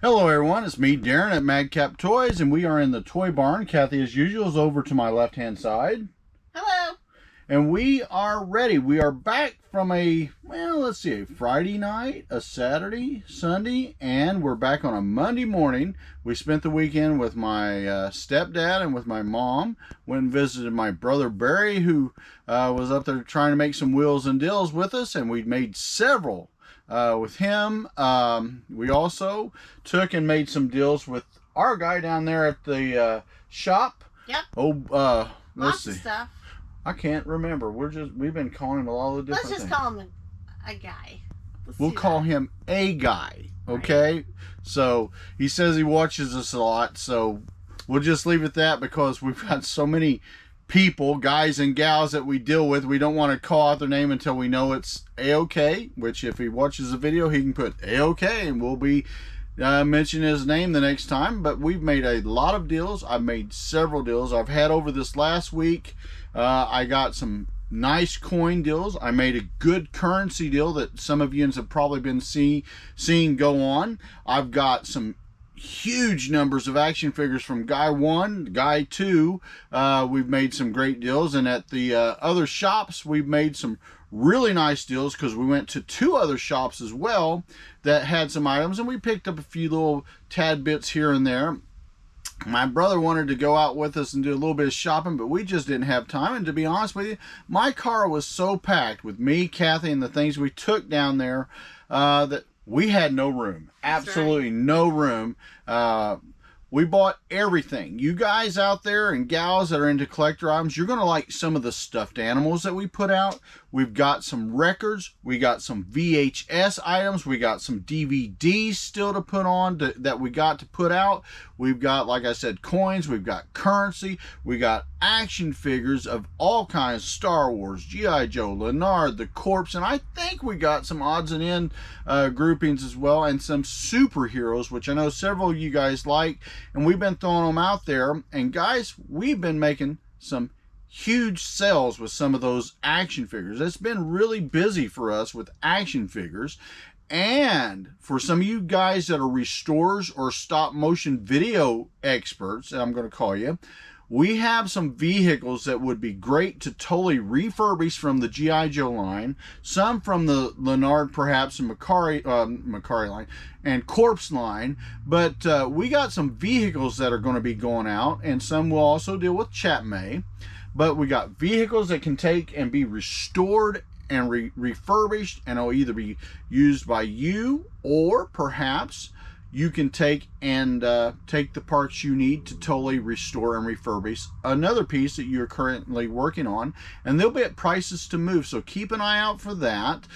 Hello everyone, it's me Darren at Madcap Toys, and we are in the toy barn. Kathy as usual is over to my left hand side. Hello. And we are ready. We are back from a Friday night, a Saturday, Sunday, and we're back on a Monday morning. We spent the weekend with my stepdad and with my mom. Went and visited my brother Barry, who was up there trying to make some wheels and deals with us, and we made several with him. We also took and made some deals with our guy down there at the shop. Yep. Let's Lots see. of stuff. I can't remember. We've been calling him all the different Let's just things. call him a guy. We'll call him a guy, okay? Right. So he says he watches us a lot, so we'll just leave it at that because we've got so many people, guys and gals that we deal with. We don't want to call out their name until we know it's A-OK, which if he watches the video, he can put A-OK, and we'll be mentioning his name the next time. But we've made a lot of deals. I've made several deals. I've had over this last week, I got some nice coin deals. I made a good currency deal that some of you have probably been seeing go on. I've got some huge numbers of action figures from Guy 1, Guy 2. We've made some great deals, and at the other shops we've made some really nice deals because we went to 2 other shops as well that had some items, and we picked up a few little tad bits here and there. My brother wanted to go out with us and do a little bit of shopping, but we just didn't have time. And to be honest with you, my car was so packed with me, Kathy, and the things we took down there that we had no room. Absolutely no room. We bought everything. You guys out there and gals that are into collector items, you're going to like some of the stuffed animals that we put out. We've got some records. We got some VHS items. We got some DVDs still to put on that we got to put out. We've got, like I said, coins. We've got currency. We got action figures of all kinds. Star Wars, G.I. Joe, Leonard, the Corpse, and I think we got some odds and end groupings as well, and some superheroes, which I know several of you guys like, and we've been throwing them out there. And guys, we've been making some huge sales with some of those action figures. It's been really busy for us with action figures. And for some of you guys that are restorers or stop motion video experts, I'm going to call you, we have some vehicles that would be great to totally refurbish from the G.I. Joe line, some from the Leonard, perhaps, and Mercari line, and Corpse line. But we got some vehicles that are going to be going out, and some will also deal with Chatmay. But we got vehicles that can take and be restored and refurbished, and it'll either be used by you, or perhaps you can take the parts you need to totally restore and refurbish another piece that you're currently working on, and they'll be at prices to move. So keep an eye out for that.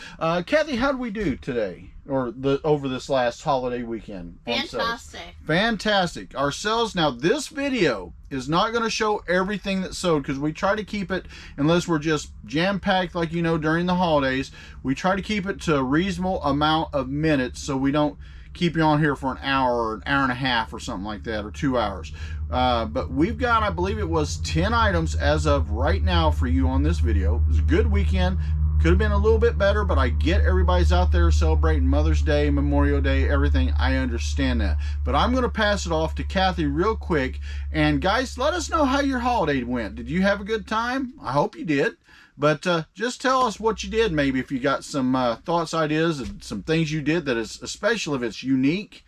Kathy, how did we do today, or over this last holiday weekend? Fantastic. Fantastic. Our sales. Now this video is not going to show everything that sold because we try to keep it, unless we're just jam-packed like you know during the holidays, we try to keep it to a reasonable amount of minutes so we don't keep you on here for an hour or an hour and a half or something like that, or 2 hours. But we've got, I believe it was 10 items as of right now for you on this video. It was a good weekend. Could have been a little bit better, but I get everybody's out there celebrating Mother's Day, Memorial Day, everything. I understand that. But I'm going to pass it off to Kathy real quick. And guys, let us know how your holiday went. Did you have a good time? I hope you did. But just tell us what you did, maybe if you got some thoughts, ideas, and some things you did that is, especially if it's unique.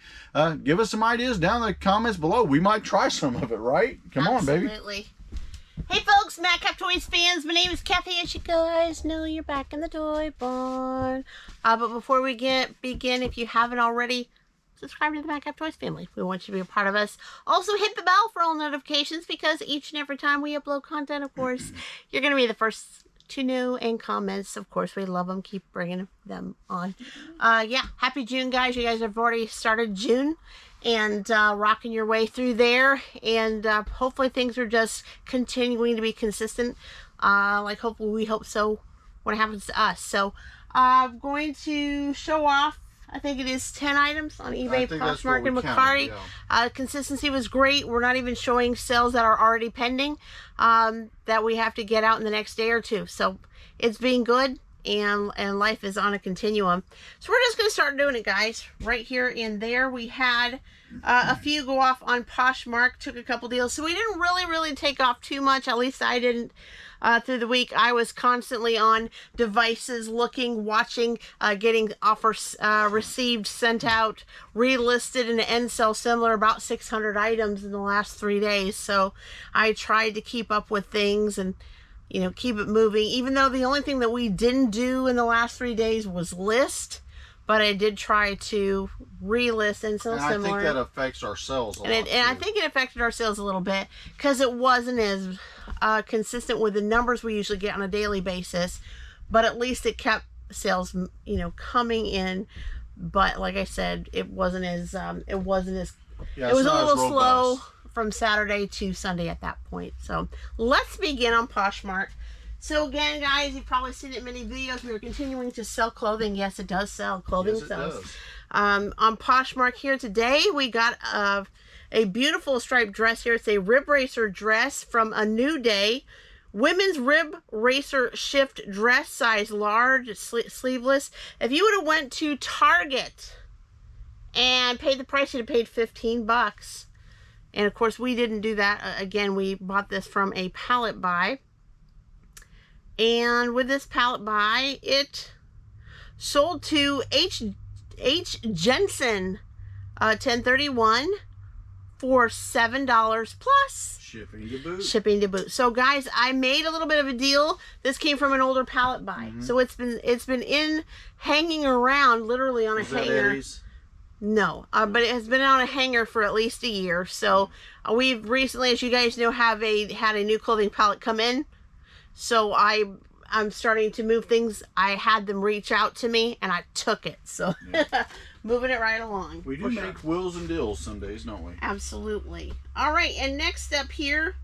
Give us some ideas down in the comments below. We might try some of it, right? Come on, baby. Absolutely. Hey folks, Madcap Toys Fans. My name is Kathy, as you guys know. You're back in the toy barn. But before we begin, if you haven't already, subscribe to the Madcap Toys family. We want you to be a part of us. Also hit the bell for all notifications, because each and every time we upload content, of course, you're going to be the first to know, and comments. Of course, we love them. Keep bringing them on. Yeah, happy June, guys. You guys have already started June and rocking your way through there. And hopefully things are just continuing to be consistent. Hopefully we hope so when it happens to us. So I'm going to show off, I think it is 10 items on eBay, Poshmark, and Mercari. Yeah. Consistency was great. We're not even showing sales that are already pending that we have to get out in the next day or two. So it's been good. and life is on a continuum. So we're just going to start doing it, guys. Right here and there, we had a few go off on Poshmark, took a couple deals. So we didn't really take off too much. At least I didn't. Through the week, I was constantly on devices, looking, watching, getting offers received, sent out, relisted, and end sell similar, about 600 items in the last 3 days. So I tried to keep up with things and, you know, keep it moving, even though the only thing that we didn't do in the last 3 days was list. But I did try to relist and sell similar. I think that affects our sales a lot. And I think it affected our sales a little bit because it wasn't as consistent with the numbers we usually get on a daily basis. But at least it kept sales, you know, coming in. But like I said, it wasn't as yeah, it was a little slow from Saturday to Sunday at that point. So let's begin on Poshmark. So again, guys, you've probably seen it in many videos. We are continuing to sell clothing. Yes, it does sell. Clothing sells. On Poshmark here today, we got a beautiful striped dress here. It's a rib racer dress from A New Day. Women's rib racer shift dress, size large, sleeveless. If you would have went to Target and paid the price, you'd have paid $15. And of course, we didn't do that. Again, we bought this from a pallet buy. And with this pallet buy, it sold to H. Jensen 1031 for $7 plus shipping to boot. Shipping to boot. So guys, I made a little bit of a deal. This came from an older pallet buy. So it's been in hanging around literally on a hanger. No, but it has been on a hanger for at least a year. So we've recently, as you guys know, had a new clothing pallet come in. So I'm starting to move things. I had them reach out to me, and I took it. So moving it right along. We do make wheels and deals some days, don't we? Absolutely. All right, and next up here,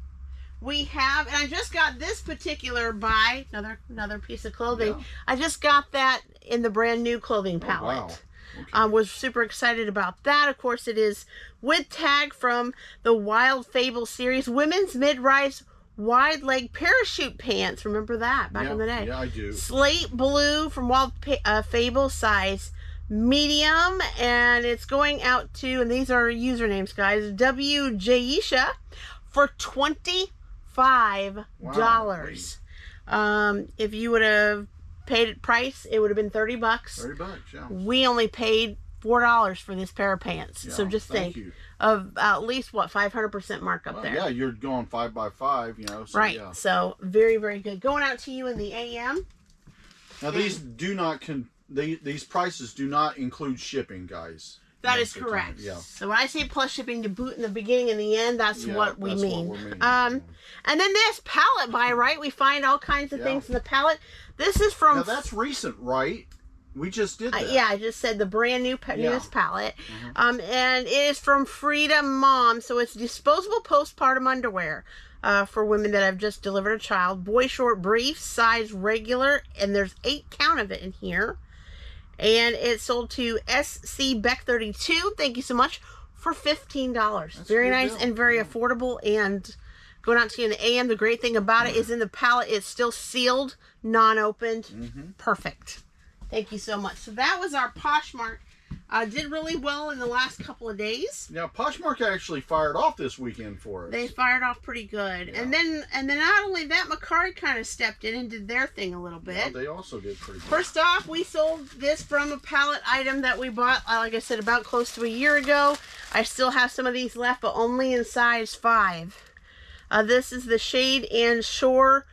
we have, and I just got this particular buy, another piece of clothing. Yeah. I just got that in the brand new clothing palette. Wow. Okay. I was super excited about that. Of course, it is with tag from the Wild Fable series, women's mid-rise wide leg parachute pants. Remember that back in the day? Yeah, I do. Slate blue from Wild Fable, size medium, and it's going out to, and these are usernames, guys, W Jaisha for $25. Wow. If you would have paid it price, it would have been $30. $30, yeah. We only paid $4 for this pair of pants. Yeah, so just think of at least what 500% markup there. Yeah, you're going 5 by 5, you know. So, right. Yeah. So very good. Going out to you in the AM. Now these do not these prices do not include shipping, guys. That is correct. Yeah. So when I say plus shipping to boot in the beginning and the end, that's what we mean. And then this pallet buy, right? We find all kinds of things in the pallet. This is from. Now that's recent, right? We just did that. Yeah, I just said the brand new newest palette. And it is from Frida Mom. So it's disposable postpartum underwear for women that have just delivered a child. Boy short briefs, size regular, and there's 8 count of it in here. And it sold to SC Beck 32. Thank you so much for $15. That's very nice deal. And very affordable. And going out to you in the AM, the great thing about it is in the pallet, it's still sealed, non-opened. Perfect. Thank you so much. So that was our Poshmark. Did really well in the last couple of days. Now Poshmark actually fired off this weekend for us. They fired off pretty good. Yeah. And then not only that, Mercari kind of stepped in and did their thing a little bit. Yeah, they also did pretty good. First off, we sold this from a pallet item that we bought, like I said, about close to a year ago. I still have some of these left, but only in size 5. This is the Shade and Shore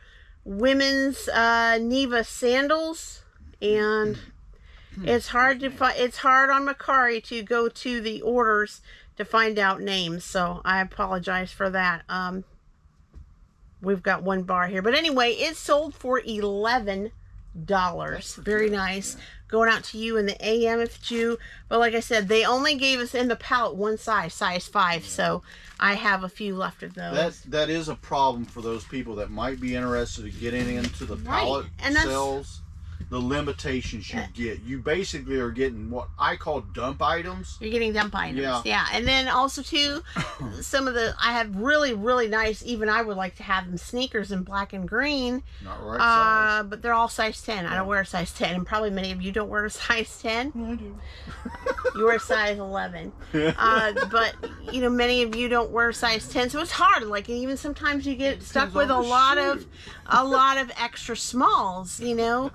women's Neva sandals. And it's hard to find. It's hard on Mercari to go to the orders to find out names, so I apologize for that. We've got one bar here, but anyway, it sold for $11. Very nice. Yeah. Going out to you in the AM if you. But like I said, they only gave us in the pallet one size 5. Yeah. So I have a few left of those. That is a problem for those people that might be interested in getting into the pallet sales. the limitations you get. You basically are getting what I call dump items. You're getting dump items, yeah. And then also too, some of the I have really nice. Even I would like to have them sneakers in black and green. Not right size. But they're all size 10. I don't wear a size 10, and probably many of you don't wear a size 10. I do. You wear a size 11. But you know, many of you don't wear a size 10, so it's hard. Like, even sometimes you get stuck with a lot of extra smalls, you know.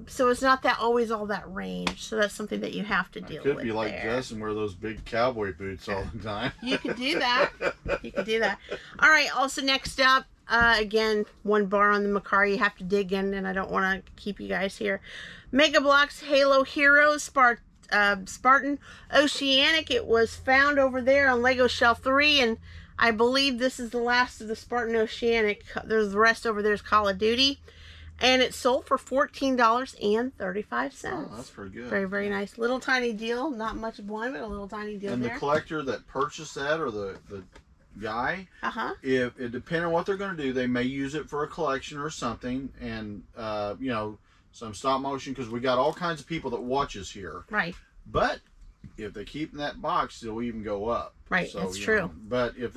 So it's not that always all that range. So that's something that you have to deal with. Could be like Jess and wear those big cowboy boots all the time. You could do that. You could do that. All right. Also, next up, again, one bar on the Mercari. You have to dig in, and I don't want to keep you guys here. Mega Bloks Halo Heroes Spartan Oceanic. It was found over there on Lego Shelf 3, and I believe this is the last of the Spartan Oceanic. There's the rest over there is Call of Duty. And it sold for $14.35. Oh, that's pretty good. Very nice. Little tiny deal. Not much of one, but a little tiny deal and there. The collector that purchased that, or the guy, if it depending on what they're going to do, they may use it for a collection or something, and you know, some stop motion, because we got all kinds of people that watch us here. Right. But if they keep in that box, they'll even go up. Right, so, that's true. But if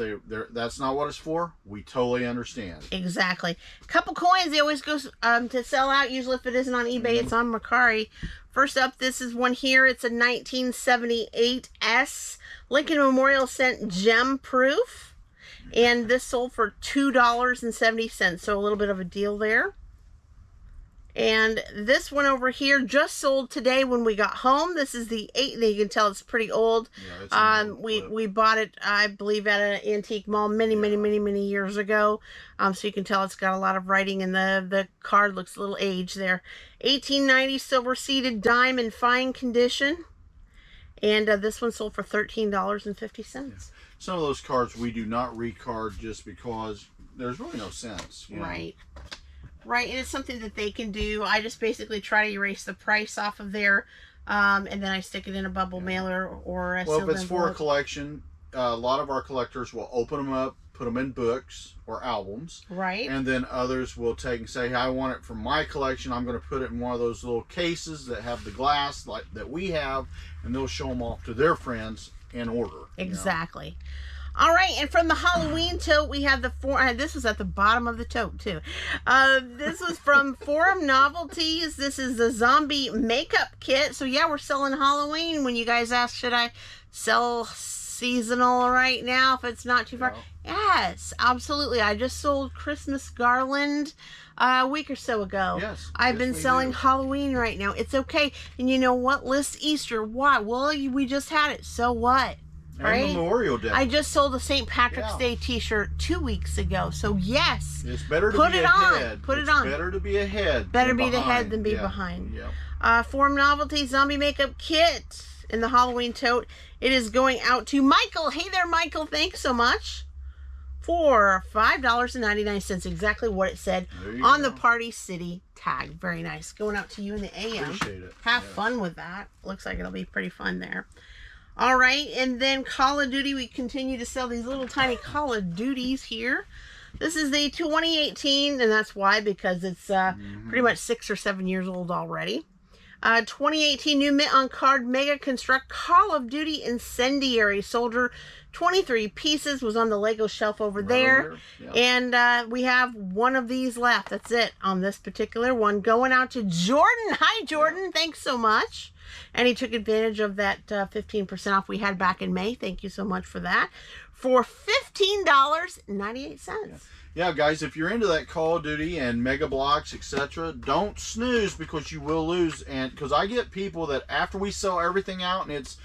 that's not what it's for, we totally understand. Exactly. Couple coins, they always go to sell out. Usually if it isn't on eBay, it's on Mercari. First up, this is one here. It's a 1978 S Lincoln Memorial Cent Gem Proof. And this sold for $2.70, so a little bit of a deal there. And this one over here just sold today when we got home. This is the 8. You can tell it's pretty old. Yeah, we bought it, I believe, at an antique mall many years ago. So you can tell it's got a lot of writing, and the card looks a little aged there. 1890 silver seated dime in fine condition. And this one sold for $13.50. Yeah. Some of those cards we do not recard just because there's really no sense. You know? Right. Right, and it's something that they can do. I just basically try to erase the price off of there, and then I stick it in a bubble mailer or a Well, if it's for a collection, a lot of our collectors will open them up, put them in books or albums. Right. And then others will take and say, hey, I want it for my collection. I'm going to put it in one of those little cases that have the glass like that we have, and they'll show them off to their friends in order. Exactly. You know? All right, and from the Halloween tote, we have the this was at the bottom of the tote, too. This was from Forum Novelties. This is the zombie makeup kit. So, yeah, we're selling Halloween. When you guys ask, should I sell seasonal right now if it's not too far? No. Yes, absolutely. I just sold Christmas garland a week or so ago. Yes. I've been selling Halloween right now. It's okay. And you know what? List Easter. Why? Well, we just had it. So what? Right? And Memorial Day. I just sold a St. Patrick's Day t-shirt 2 weeks ago. So yes. It's better to put be it ahead. on. Put it on. Better to be ahead. Better be the head than be behind. Yeah. Forum Novelty Zombie Makeup Kit in the Halloween tote. It is going out to Michael. Hey there, Michael. Thanks so much. For $5.99. Exactly what it said on the Party City tag. Very nice. Going out to you in the AM. Appreciate it. Have fun with that. Looks like it'll be pretty fun there. All right, and then Call of Duty. We continue to sell these little tiny Call of Duties here. This is the 2018, and that's why, because it's pretty much 6 or 7 years old already. 2018 new mint on card Mega Construct Call of Duty Incendiary Soldier. 23 pieces, was on the Lego shelf over there. Yeah. And we have one of these left. That's it on this particular one. Going out to Jordan. Hi, Jordan. Yeah. Thanks so much. And he took advantage of that 15% off we had back in May. Thank you so much for that. For $15.98. Yeah, guys, if you're into that Call of Duty and Mega Bloks, etc., don't snooze, because you will lose. And because I get people that after we sell everything out and it's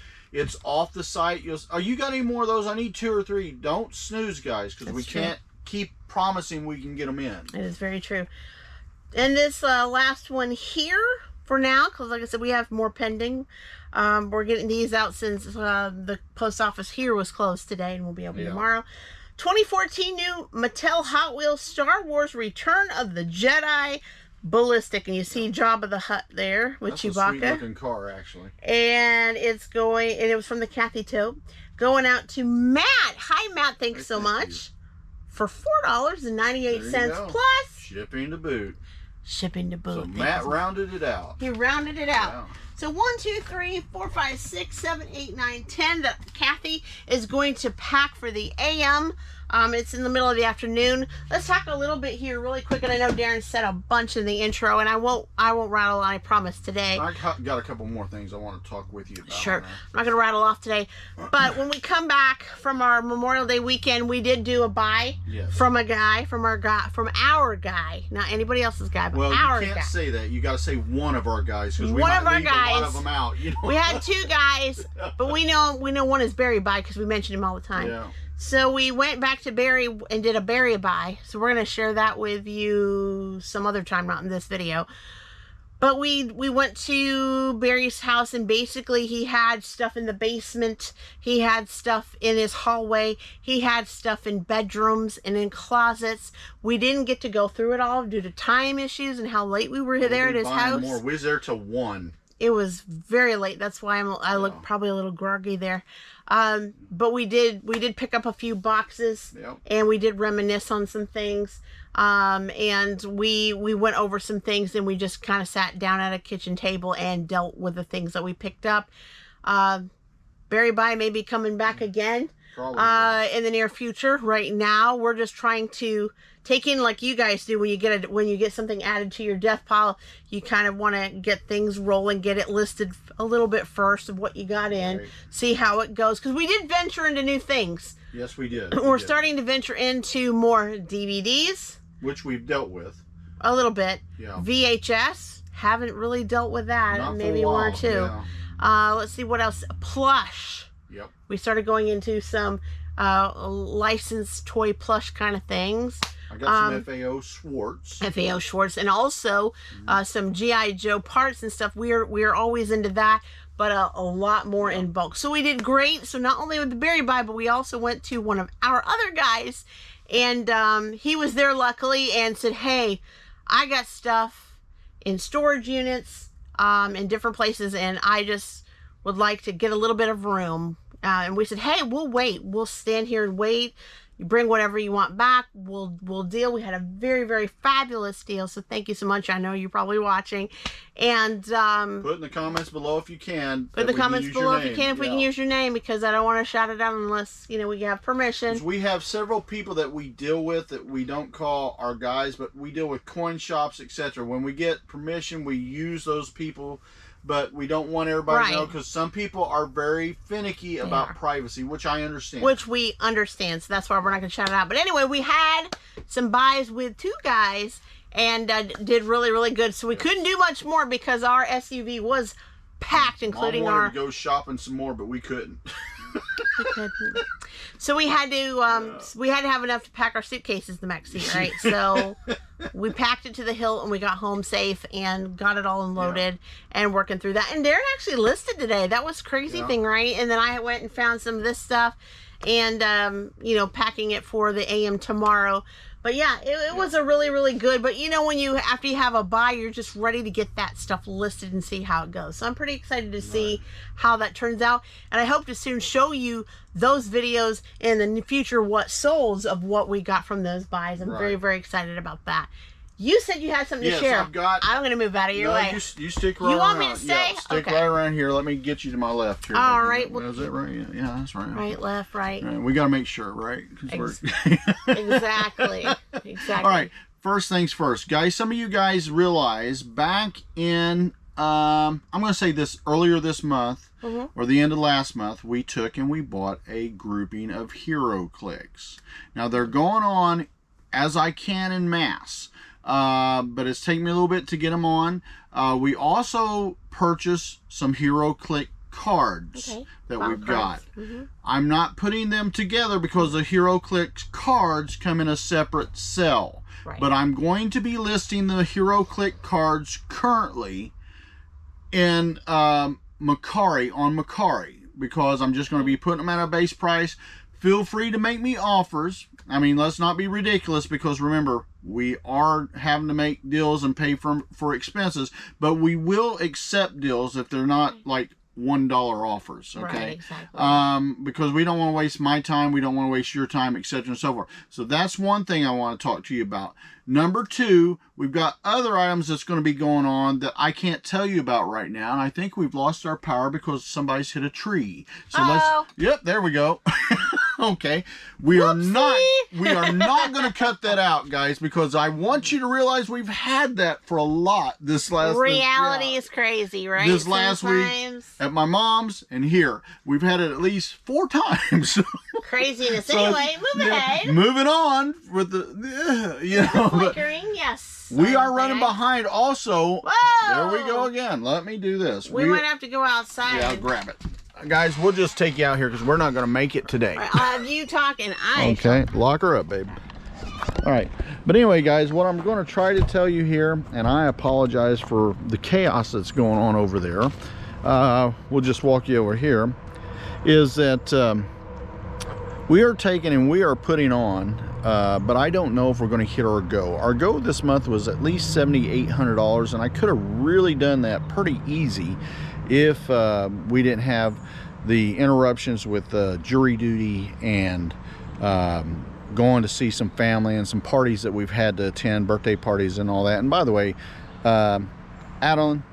off the site, oh, you got any more of those? I need 2 or 3. Don't snooze, guys, because we can't keep promising we can get them in. It is very true. And this last one here for now, because like I said, we have more pending. We're getting these out since the post office here was closed today, and we'll be able tomorrow. 2014 new Mattel Hot Wheels Star Wars Return of the Jedi Ballistic, and you see Jabba the Hutt there with Chewbacca. That's a sweet looking car, actually. And it's going, and it was from the Kathy tote, going out to Matt. Hi, Matt. Thanks so much. For $4.98 plus shipping to boot. shipping to boot. So Matt rounded it out. He rounded it out. Yeah. So 1, 2, 3, 4, 5, 6, 7, 8, 9, 10 that Kathy is going to pack for the AM. It's in the middle of the afternoon. Let's talk a little bit here really quick. And I know Daren said a bunch in the intro, and I won't rattle on, I promise, today. I got a couple more things I want to talk with you about. Sure. I'm not going to rattle off today. But when we come back from our Memorial Day weekend, we did do a buy from a guy, from our guy. Not anybody else's guy, but our guy. Well, you can't say that. You got to say one of our guys, because we One might of our leave guys. a lot of them out. You know? We had 2 guys, but we know one is Barry buy because we mention him all the time. Yeah. So we went back to Barry and did a Barry buy. So we're going to share that with you some other time, not in this video. But we went to Barry's house, and basically he had stuff in the basement. He had stuff in his hallway. He had stuff in bedrooms and in closets. We didn't get to go through it all due to time issues and how late we were there at his house. More. We was there till 1. It was very late. That's why I look probably a little groggy there. But we did pick up a few boxes, and we did reminisce on some things. And we went over some things, and we just kind of sat down at a kitchen table and dealt with the things that we picked up. Barry Bye may be coming back again in the near future. Right now, we're just trying to take in, like you guys do when you get something added to your death pile. You kind of want to get things rolling, get it listed a little bit first of what you got in, see how it goes, because we did venture into new things. Yes, we did. We're starting to venture into more DVDs, which we've dealt with a little bit. Yeah. VHS, haven't really dealt with that. Not maybe for a while. 1 or 2. Yeah. Let's see what else. Plush. Yep. We started going into some licensed toy plush kind of things. I got some FAO Schwartz. FAO Schwartz, and also some G.I. Joe parts and stuff. We're always into that, but a lot more in bulk. So we did great. So not only with the Barry Buy, but we also went to one of our other guys, and he was there luckily and said, hey, I got stuff in storage units in different places, and I just would like to get a little bit of room. And we said, hey, we'll wait. We'll stand here and wait. You bring whatever you want back. We'll deal. We had a very, very fabulous deal. So thank you so much. I know you're probably watching. And put in the comments below if you can. Put in the comments below if you can, if we can use your name, because I don't want to shout it out unless we have permission. We have several people that we deal with that we don't call our guys, but we deal with coin shops, etc. When we get permission, we use those people. But we don't want everybody to know, because some people are very finicky about privacy, which I understand. Which we understand, so that's why we're not going to shout it out. But anyway, we had some buys with 2 guys, and did really, really good. So we couldn't do much more because our SUV was packed, including Mom wanted to go shopping some more, but we couldn't. So we had to have enough to pack our suitcases in the back seat, right? So we packed it to the hilt, and we got home safe and got it all unloaded and working through that. And Daren actually listed today. That was a crazy thing, right? And then I went and found some of this stuff and packing it for the AM tomorrow. But yeah, it was a really, really good. But when after you have a buy, you're just ready to get that stuff listed and see how it goes. So I'm pretty excited to see how that turns out. And I hope to soon show you those videos in the future, what solds of what we got from those buys. I'm very, very excited about that. You said you had something to share. I've got. I'm going to move out of your way. You stick right around. You want me to stay? Yeah, stick right around here. Let me get you to my left here. All right. Is that right? Yeah, that's right. Right, left, right. We got to make sure, right? Exactly. All right. First things first, guys. Some of you guys realize back in, I'm going to say this earlier this month, or the end of last month, we took and we bought a grouping of Heroclix. Now, they're going on as I can in mass. But it's taken me a little bit to get them on. We also purchased some Heroclix cards that we've got. I'm not putting them together because the Heroclix cards come in a separate cell. But I'm going to be listing the Heroclix cards currently in Mercari, on Mercari, because I'm just going to be putting them at a base price. Feel free to make me offers. I mean, let's not be ridiculous, because remember, we are having to make deals and pay for expenses, but we will accept deals if they're not like $1 offers, okay? Right, exactly. Because we don't want to waste my time, we don't want to waste your time, etc. and so forth. So that's one thing I want to talk to you about. Number two, we've got other items that's going to be going on that I can't tell you about right now, and I think we've lost our power because somebody's hit a tree. So yep, there we go. Okay, we are not going to cut that out, guys, because I want you to realize we've had that for a lot this last reality is crazy, right? This last week at my mom's and here we've had it at least 4 times. Craziness. So, anyway, moving ahead. Moving on with the flickering, yes. We are running behind also. Whoa! There we go again. Let me do this. We might have to go outside. Yeah, I'll grab it. Guys, we'll just take you out here because we're not going to make it today. Right, I'll have you talk and I talk. Lock her up, babe. All right. But anyway, guys, what I'm going to try to tell you here, and I apologize for the chaos that's going on over there. We'll just walk you over here. Is that we are taking and we are putting on, but I don't know if we're going to hit our go. Our go this month was at least $7,800, and I could have really done that pretty easy if we didn't have the interruptions with jury duty and going to see some family and some parties that we've had to attend, birthday parties and all that. And by the way, Adeline,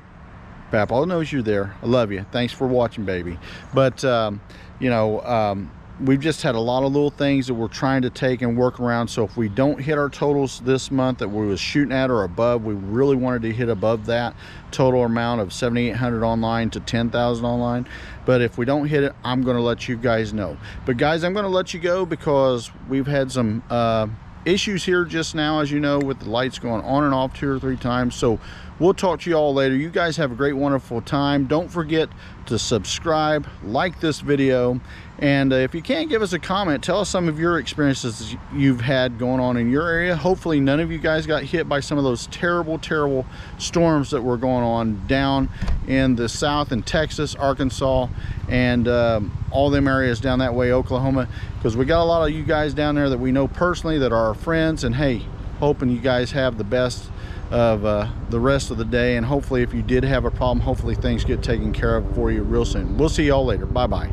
Papa knows you're there. I love you. Thanks for watching, baby. But you know, we've just had a lot of little things that we're trying to take and work around. So if we don't hit our totals this month that we was shooting at or above, we really wanted to hit above that total amount of 7,800 online to 10,000 online. But if we don't hit it, I'm going to let you guys know. But guys, I'm going to let you go because we've had some issues here just now, as you know, with the lights going on and off 2 or 3 times. So we'll talk to you all later. You guys have a great, wonderful time. Don't forget to subscribe, like this video, and if you can, give us a comment. Tell us some of your experiences you've had going on in your area. Hopefully none of you guys got hit by some of those terrible storms that were going on down in the south in Texas, Arkansas, and all them areas down that way, Oklahoma, because we got a lot of you guys down there that we know personally that are our friends. And hey, hoping you guys have the best of the rest of the day, and hopefully if you did have a problem, hopefully things get taken care of for you real soon. We'll see y'all later. Bye bye.